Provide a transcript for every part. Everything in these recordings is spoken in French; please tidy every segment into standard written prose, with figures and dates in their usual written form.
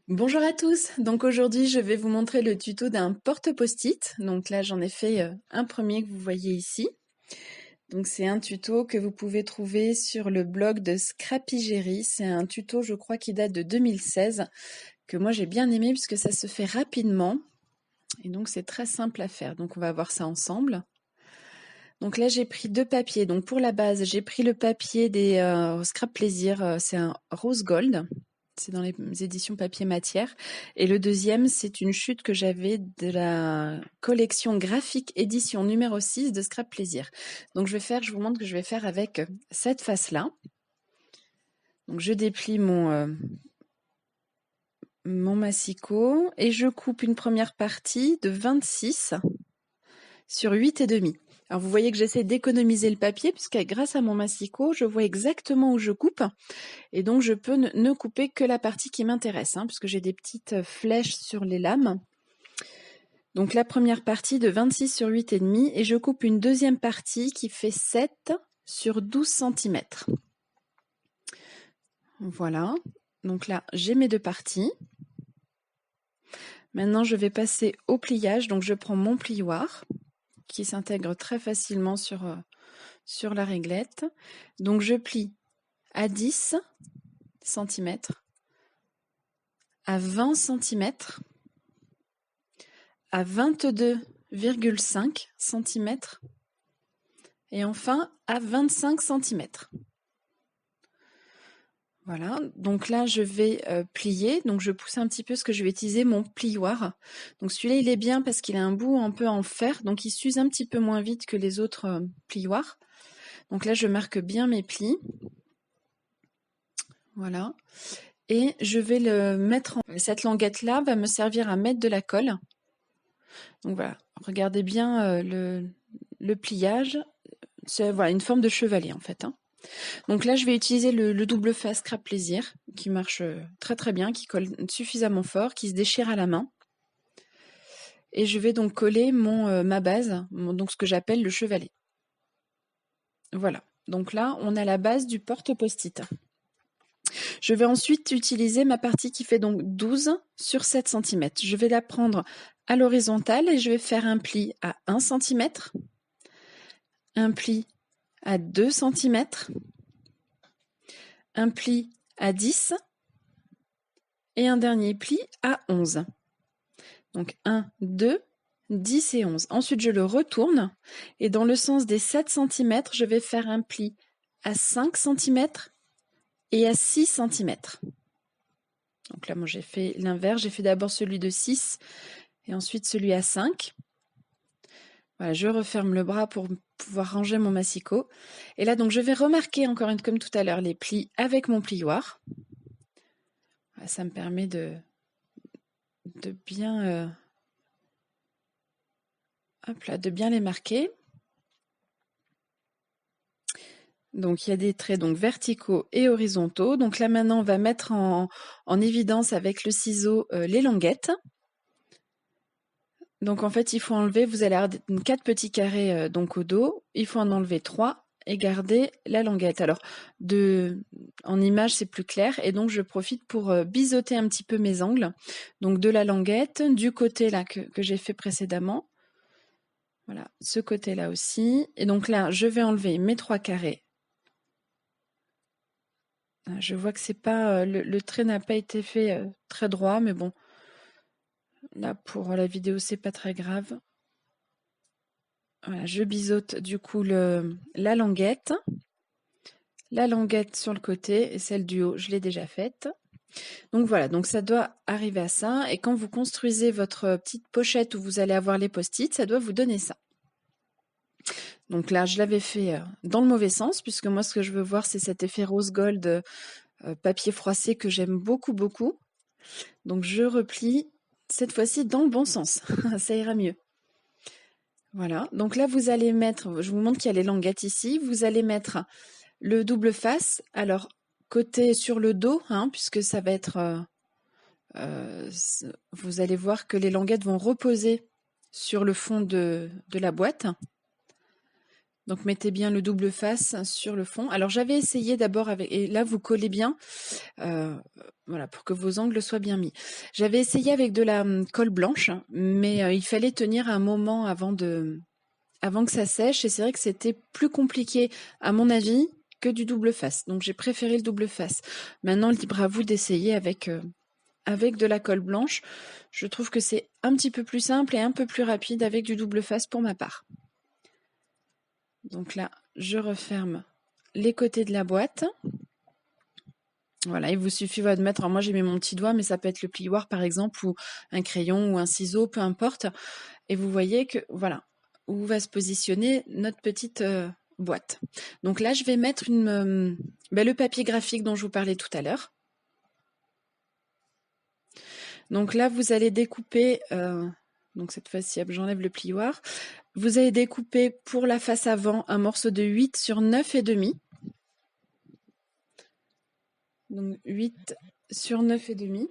Bonjour à tous, donc aujourd'hui je vais vous montrer le tuto d'un porte-post-it. Donc là j'en ai fait un premier que vous voyez ici. Donc c'est un tuto que vous pouvez trouver sur le blog de Scrapygery. C'est un tuto je crois qui date de 2016 que moi j'ai bien aimé puisque ça se fait rapidement et donc c'est très simple à faire. Donc on va voir ça ensemble. Donc là j'ai pris deux papiers. Donc pour la base j'ai pris le papier des Scrap Plaisir, c'est un rose gold. C'est dans les éditions papier matière. Et le deuxième, c'est une chute que j'avais de la collection graphique édition numéro 6 de Scrap Plaisir. Donc je vous montre que je vais faire avec cette face-là. Donc je déplie mon massicot et je coupe une première partie de 26 sur 8,5. Alors vous voyez que j'essaie d'économiser le papier puisque grâce à mon massicot, je vois exactement où je coupe et donc je peux ne couper que la partie qui m'intéresse puisque j'ai des petites flèches sur les lames. Donc la première partie de 26 sur 8,5 et je coupe une deuxième partie qui fait 7 sur 12 cm. Voilà, donc là j'ai mes deux parties. Maintenant je vais passer au pliage, donc je prends mon plioir qui s'intègre très facilement sur la réglette. Donc je plie à 10 cm, à 20 cm, à 22,5 cm et enfin à 25 cm. Voilà, donc là je vais plier, donc je pousse un petit peu parce que je vais utiliser mon plioir. Donc celui-là il est bien parce qu'il a un bout un peu en fer, donc il s'use un petit peu moins vite que les autres plioirs. Donc là je marque bien mes plis. Voilà. Et je vais le mettre en... Cette languette-là va me servir à mettre de la colle. Donc voilà, regardez bien le pliage. C'est voilà, une forme de chevalet en fait. Donc là, je vais utiliser le double face Scrap Plaisir qui marche très très bien, qui colle suffisamment fort, qui se déchire à la main. Et je vais donc coller ma base, donc ce que j'appelle le chevalet. Voilà, donc là, on a la base du porte-post-it. Je vais ensuite utiliser ma partie qui fait donc 12 sur 7 cm. Je vais la prendre à l'horizontale et je vais faire un pli à 1 cm, un pli à 2 cm, un pli à 10 et un dernier pli à 11. Donc 1, 2, 10 et 11. Ensuite, je le retourne et dans le sens des 7 cm, je vais faire un pli à 5 cm et à 6 cm. Donc là, moi, j'ai fait l'inverse. J'ai fait d'abord celui de 6 et ensuite celui à 5. Voilà, je referme le bras pour pouvoir ranger mon massicot. Et là, donc, je vais remarquer encore une, comme tout à l'heure, les plis avec mon plioir. Voilà, ça me permet de bien... hop là, de bien les marquer. Donc il y a des traits donc verticaux et horizontaux. Donc là maintenant on va mettre en évidence avec le ciseau les languettes. Donc en fait il faut enlever, vous allez avoir 4 petits carrés donc au dos, il faut en enlever 3 et garder la languette. Alors en image c'est plus clair et donc je profite pour biseauter un petit peu mes angles. Donc de la languette, du côté là que j'ai fait précédemment. Voilà, ce côté là aussi. Et donc là je vais enlever mes 3 carrés. Je vois que c'est pas le trait n'a pas été fait très droit, mais bon, là pour la vidéo c'est pas très grave. Voilà, je biseaute du coup la languette sur le côté et celle du haut, je l'ai déjà faite. Donc voilà, donc ça doit arriver à ça. Et quand vous construisez votre petite pochette où vous allez avoir les post-it, ça doit vous donner ça. Donc là, je l'avais fait dans le mauvais sens, puisque moi ce que je veux voir c'est cet effet rose gold papier froissé que j'aime beaucoup beaucoup. Donc je replie cette fois-ci dans le bon sens, ça ira mieux. Voilà, donc là vous allez mettre, je vous montre qu'il y a les languettes ici, vous allez mettre le double face, alors côté sur le dos, puisque ça va être, vous allez voir que les languettes vont reposer sur le fond de la boîte. Donc mettez bien le double face sur le fond. Alors j'avais essayé d'abord avec, et là vous collez bien, voilà, pour que vos angles soient bien mis. J'avais essayé avec de la colle blanche, mais il fallait tenir un moment avant que ça sèche, et c'est vrai que c'était plus compliqué, à mon avis, que du double face. Donc j'ai préféré le double face. Maintenant, libre à vous d'essayer avec de la colle blanche. Je trouve que c'est un petit peu plus simple et un peu plus rapide avec du double face pour ma part. Donc là, je referme les côtés de la boîte. Voilà, il vous suffit de mettre, alors moi j'ai mis mon petit doigt, mais ça peut être le plioir par exemple, ou un crayon, ou un ciseau, peu importe. Et vous voyez que, voilà, où va se positionner notre petite boîte. Donc là, je vais mettre le papier graphique dont je vous parlais tout à l'heure. Donc là, vous allez découper, donc cette fois-ci, j'enlève le plioir. Vous allez découper pour la face avant un morceau de 8 sur 9,5. Donc 8 sur 9,5.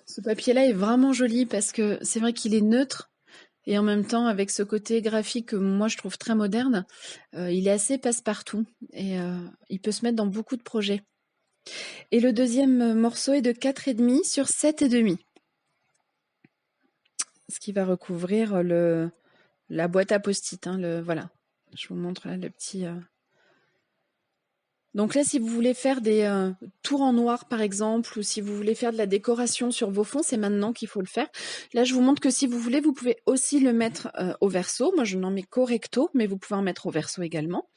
Ce papier-là est vraiment joli parce que c'est vrai qu'il est neutre et en même temps, avec ce côté graphique que moi je trouve très moderne, il est assez passe-partout et il peut se mettre dans beaucoup de projets. Et le deuxième morceau est de 4,5 sur 7,5. Ce qui va recouvrir la boîte à post-it. Voilà, je vous montre là le petit... Donc là, si vous voulez faire des tours en noir, par exemple, ou si vous voulez faire de la décoration sur vos fonds, c'est maintenant qu'il faut le faire. Là, je vous montre que si vous voulez, vous pouvez aussi le mettre au verso. Moi, je n'en mets qu'au recto, mais vous pouvez en mettre au verso également.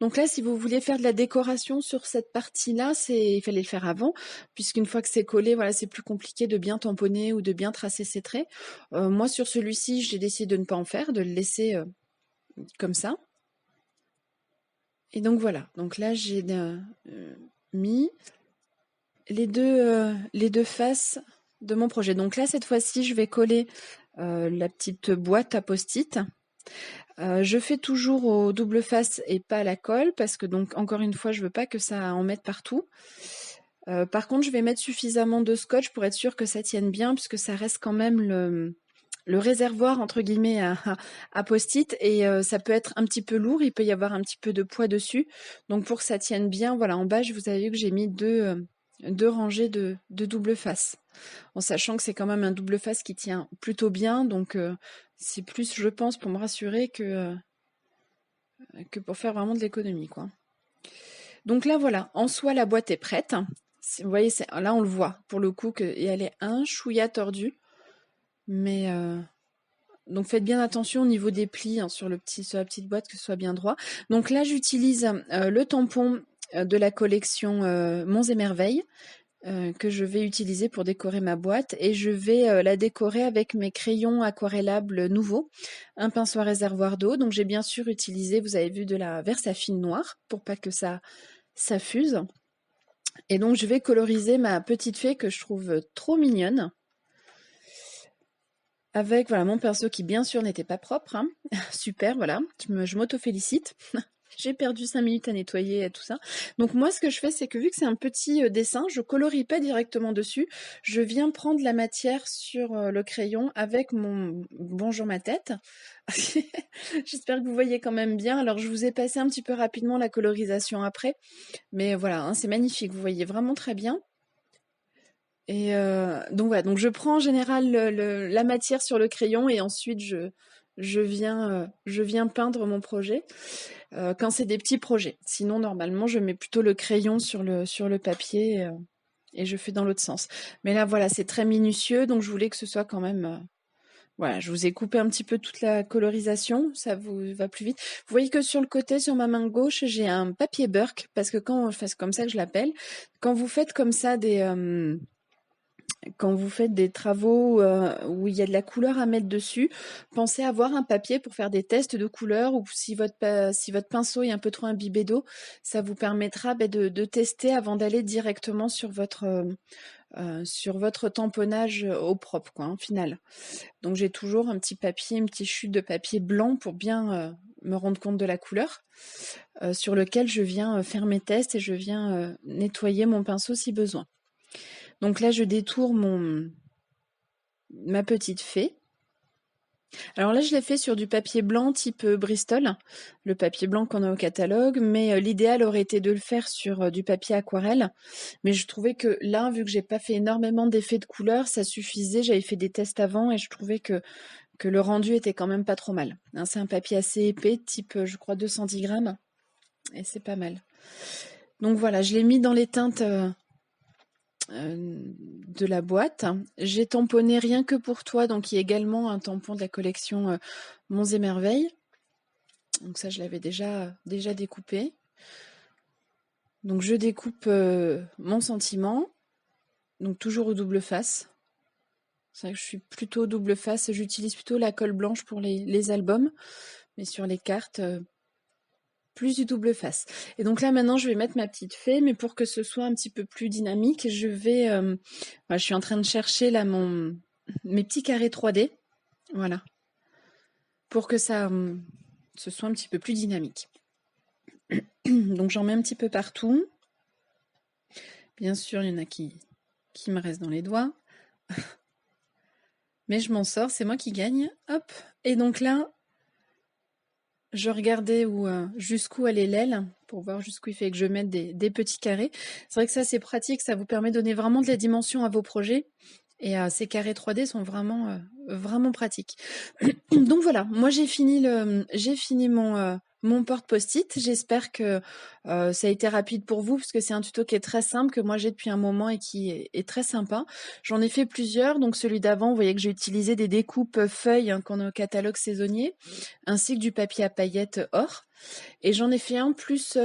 Donc là, si vous voulez faire de la décoration sur cette partie-là, il fallait le faire avant, puisqu'une fois que c'est collé, voilà, c'est plus compliqué de bien tamponner ou de bien tracer ses traits. Moi, sur celui-ci, j'ai décidé de ne pas en faire, de le laisser comme ça. Et donc voilà, donc là j'ai mis les deux faces de mon projet. Donc là cette fois-ci je vais coller la petite boîte à post-it. Je fais toujours au double face et pas à la colle parce que donc encore une fois je veux pas que ça en mette partout. Par contre je vais mettre suffisamment de scotch pour être sûr que ça tienne bien puisque ça reste quand même le réservoir entre guillemets à post-it et ça peut être un petit peu lourd, il peut y avoir un petit peu de poids dessus. Donc pour que ça tienne bien, voilà, en bas, vous avez vu que j'ai mis deux rangées de double face. En sachant que c'est quand même un double face qui tient plutôt bien, donc c'est plus, je pense, pour me rassurer que pour faire vraiment de l'économie, quoi. Donc là, voilà, en soi, la boîte est prête. Vous voyez, là, on le voit, pour le coup, et elle est un chouïa tordue. Mais donc faites bien attention au niveau des plis sur la petite boîte, que ce soit bien droit. Donc là, j'utilise le tampon de la collection Monts et Merveilles que je vais utiliser pour décorer ma boîte et je vais la décorer avec mes crayons aquarellables nouveaux, un pinceau à réservoir d'eau. Donc j'ai bien sûr utilisé, vous avez vu, de la Versafine noire pour pas que ça fuse. Et donc je vais coloriser ma petite fée que je trouve trop mignonne. Avec voilà, mon pinceau qui bien sûr n'était pas propre. Hein. Super, voilà, je m'auto-félicite. J'ai perdu 5 minutes à nettoyer et tout ça. Donc moi, ce que je fais, c'est que vu que c'est un petit dessin, je colorie pas directement dessus. Je viens prendre la matière sur le crayon avec mon Bonjour ma tête. J'espère que vous voyez quand même bien. Alors, je vous ai passé un petit peu rapidement la colorisation après. Mais voilà, hein, c'est magnifique. Vous voyez vraiment très bien. Et donc voilà, donc je prends en général la matière sur le crayon et ensuite je viens peindre mon projet quand c'est des petits projets. Sinon normalement je mets plutôt le crayon sur le papier et je fais dans l'autre sens. Mais là voilà, c'est très minutieux donc je voulais que ce soit quand même voilà, je vous ai coupé un petit peu toute la colorisation, ça vous va plus vite. Vous voyez que sur le côté, sur ma main gauche, j'ai un papier Burke parce que c'est comme ça que je l'appelle, quand vous faites comme ça quand vous faites des travaux où il y a de la couleur à mettre dessus, pensez à avoir un papier pour faire des tests de couleur ou si votre pinceau est un peu trop imbibé d'eau, ça vous permettra de tester avant d'aller directement sur votre tamponnage au propre, quoi, hein, final. Donc j'ai toujours un petit papier, une petite chute de papier blanc pour bien me rendre compte de la couleur, sur lequel je viens faire mes tests et je viens nettoyer mon pinceau si besoin. Donc là, je détourne ma petite fée. Alors là, je l'ai fait sur du papier blanc type Bristol, le papier blanc qu'on a au catalogue, mais l'idéal aurait été de le faire sur du papier aquarelle. Mais je trouvais que là, vu que j'ai pas fait énormément d'effets de couleur, ça suffisait. J'avais fait des tests avant et je trouvais que le rendu était quand même pas trop mal. Hein, c'est un papier assez épais, type, je crois, 210 grammes, et c'est pas mal. Donc voilà, je l'ai mis dans les teintes de la boîte. J'ai tamponné Rien que pour toi, donc qui est également un tampon de la collection Monts et Merveilles. Donc ça, je l'avais déjà découpé. Donc je découpe mon sentiment, donc toujours au double face. C'est vrai que je suis plutôt double face, j'utilise plutôt la colle blanche pour les albums, mais sur les cartes, plus du double face. Et donc là maintenant je vais mettre ma petite fée, mais pour que ce soit un petit peu plus dynamique, je vais, je suis en train de chercher là mes petits carrés 3D, voilà, pour que ça ce soit un petit peu plus dynamique. Donc j'en mets un petit peu partout. Bien sûr, il y en a qui me restent dans les doigts. Mais je m'en sors, c'est moi qui gagne. Hop. Et donc là, je regardais jusqu'où allait l'aile pour voir jusqu'où il fait que je mette des petits carrés. C'est vrai que ça, c'est pratique, ça vous permet de donner vraiment de la dimension à vos projets. Et ces carrés 3D sont vraiment, vraiment pratiques. Donc voilà, moi j'ai fini mon porte-post-it. J'espère que ça a été rapide pour vous, parce que c'est un tuto qui est très simple, que moi j'ai depuis un moment et qui est très sympa. J'en ai fait plusieurs, donc celui d'avant, vous voyez que j'ai utilisé des découpes feuilles qu'on a au catalogue saisonnier, ainsi que du papier à paillettes or. Et j'en ai fait un plus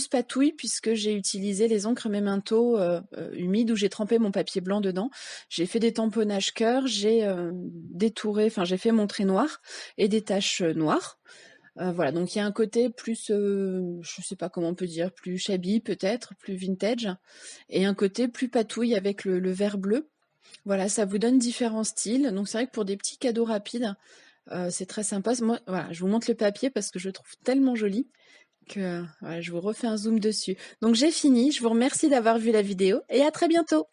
patouille, puisque j'ai utilisé les encres Memento humides, où j'ai trempé mon papier blanc dedans. J'ai fait des tamponnages cœur, j'ai j'ai fait mon trait noir et des taches noires. Voilà, donc il y a un côté plus, je sais pas comment on peut dire, plus shabby peut-être, plus vintage, et un côté plus patouille avec le vert bleu. Voilà, ça vous donne différents styles. Donc c'est vrai que pour des petits cadeaux rapides, c'est très sympa. Moi, voilà, je vous montre le papier parce que je le trouve tellement joli que voilà, je vous refais un zoom dessus. Donc j'ai fini. Je vous remercie d'avoir vu la vidéo et à très bientôt.